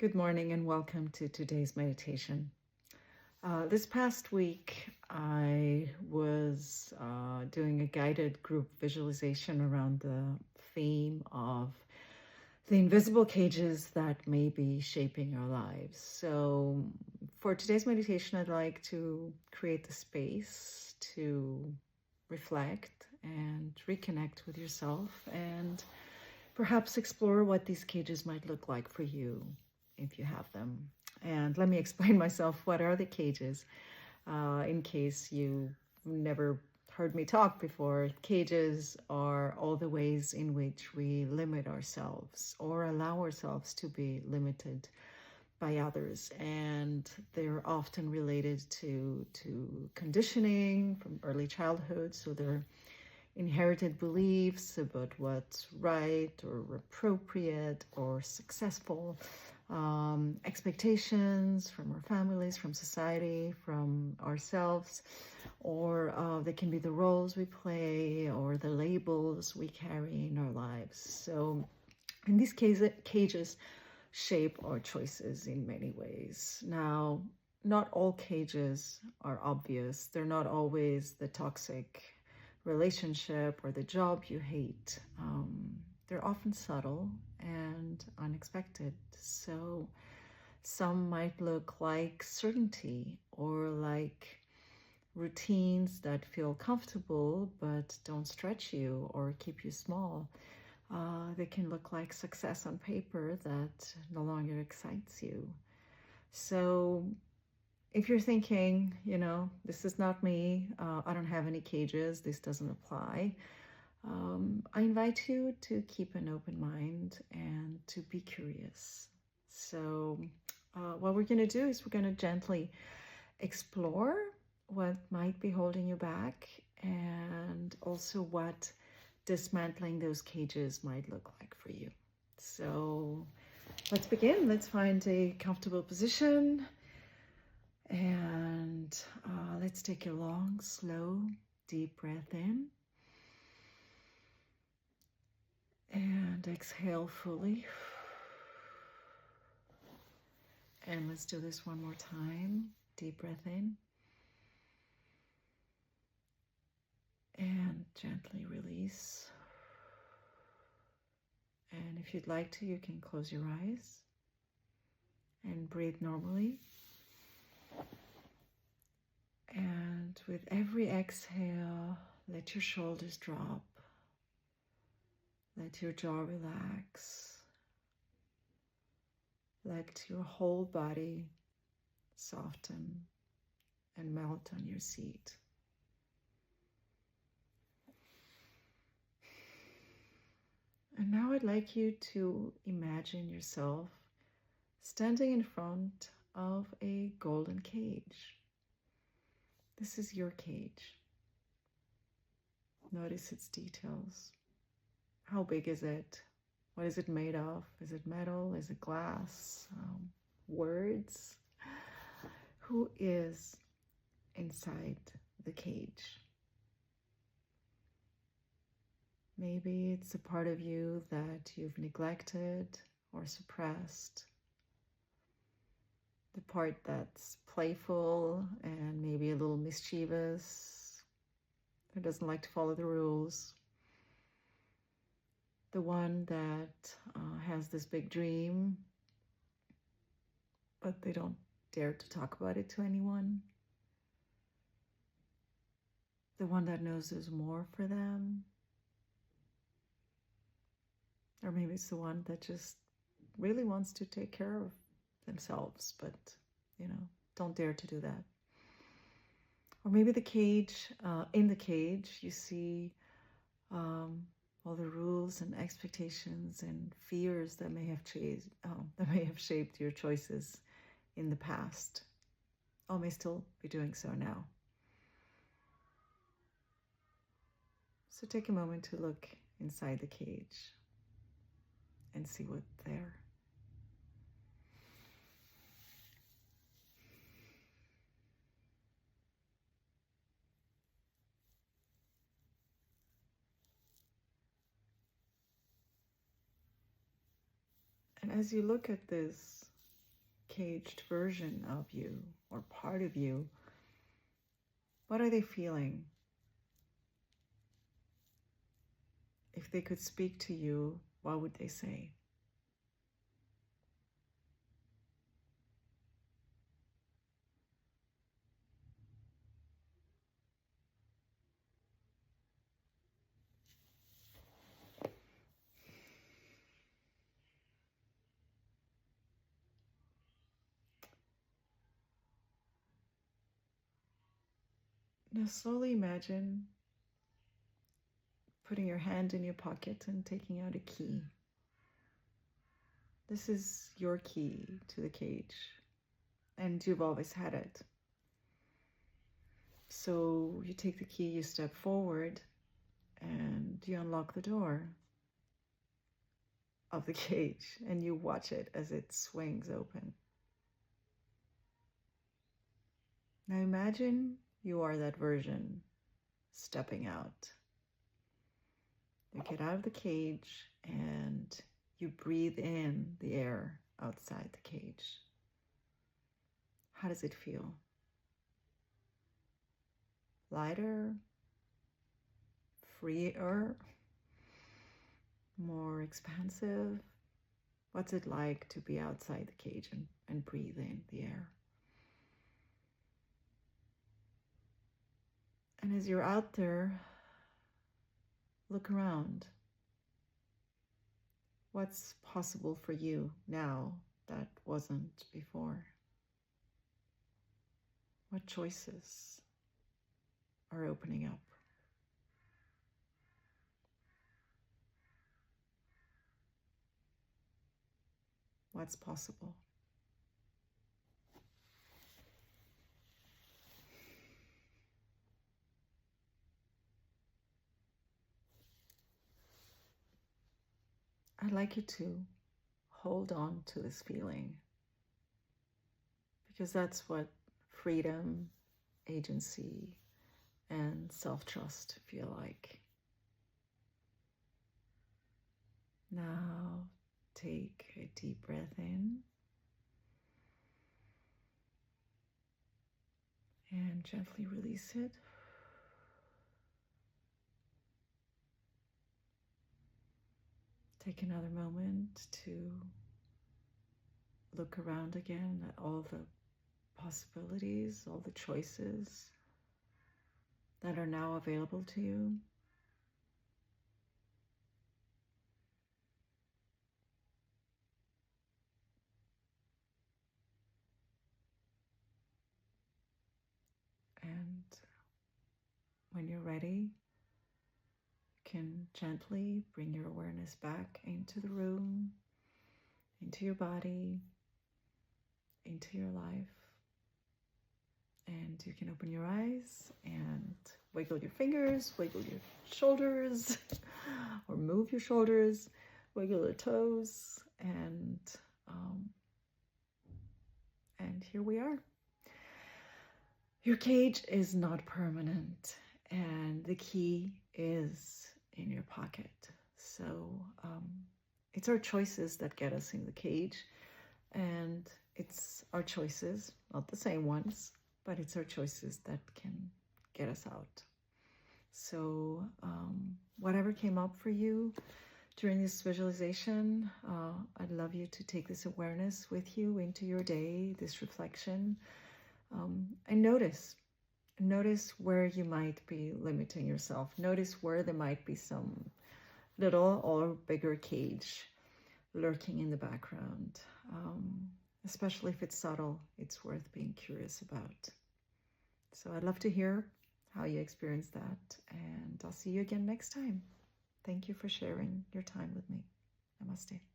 Good morning and welcome to today's meditation. This past week, I was doing a guided group visualization around the theme of the invisible cages that may be shaping our lives. So, for today's meditation, I'd like to create the space to reflect and reconnect with yourself and perhaps explore what these cages might look like for you if you have them. And let me explain myself. What are the cages? In case you never heard me talk before, cages are all the ways in which we limit ourselves or allow ourselves to be limited by others. And they're often related to conditioning from early childhood. So they're inherited beliefs about what's right or appropriate or successful, expectations from our families, from society, from ourselves, or they can be the roles we play or the labels we carry in our lives. So in these cages shape our choices in many ways. Now, not all cages are obvious. They're not always the toxic relationship or the job you hate. They're often subtle and unexpected. So some might look like certainty or like routines that feel comfortable but don't stretch you or keep you small. They can look like success on paper that no longer excites you. So if you're thinking, this is not me, I don't have any cages, this doesn't apply, I invite you to keep an open mind and to be curious. So what we're going to do is we're going to gently explore what might be holding you back and also what dismantling those cages might look like for you. So let's begin. Let's find a comfortable position. And let's take a long, slow, deep breath in. And exhale fully. And let's do this one more time. Deep breath in. And gently release. And if you'd like to, you can close your eyes and breathe normally. And with every exhale, let your shoulders drop. Let your jaw relax. Let your whole body soften and melt on your seat. And now I'd like you to imagine yourself standing in front of a golden cage. This is your cage. Notice its details. How big is it? What is it made of? Is it metal? Is it glass? Words? Who is inside the cage? Maybe it's a part of you that you've neglected or suppressed. The part that's playful and maybe a little mischievous, who doesn't like to follow the rules. The one that has this big dream, but they don't dare to talk about it to anyone. The one that knows there's more for them. Or maybe it's the one that just really wants to take care of themselves, but, don't dare to do that. Or maybe the cage, in the cage, you see all the rules and expectations and fears that may have shaped your choices in the past, or may still be doing so now. So take a moment to look inside the cage and see what's there. And as you look at this caged version of you or part of you, what are they feeling? If they could speak to you, what would they say? Now slowly imagine putting your hand in your pocket and taking out a key. This is your key to the cage, and you've always had it. So you take the key, you step forward, and you unlock the door of the cage, and you watch it as it swings open. Now imagine you are that version stepping out. You get out of the cage and you breathe in the air outside the cage. How does it feel? Lighter? Freer? More expansive? What's it like to be outside the cage and breathe in the air? And as you're out there, look around. What's possible for you now that wasn't before? What choices are opening up? What's possible? I'd like you to hold on to this feeling, because that's what freedom, agency, and self-trust feel like. Now take a deep breath in and gently release it. Take another moment to look around again at all the possibilities, all the choices that are now available to you. And when you're ready, you can gently bring your awareness back into the room, into your body, into your life. And you can open your eyes and wiggle your fingers, wiggle your shoulders, or move your shoulders, wiggle your toes, and here we are. Your cage is not permanent, and the key is in your pocket. So it's our choices that get us in the cage, and it's our choices, not the same ones, but it's our choices that can get us out. So whatever came up for you during this visualization, I'd love you to take this awareness with you into your day, this reflection, and notice where you might be limiting yourself. Notice where there might be some little or bigger cage lurking in the background. Especially if it's subtle, it's worth being curious about. So I'd love to hear how you experience that, and I'll see you again next time. Thank you for sharing your time with me. Namaste.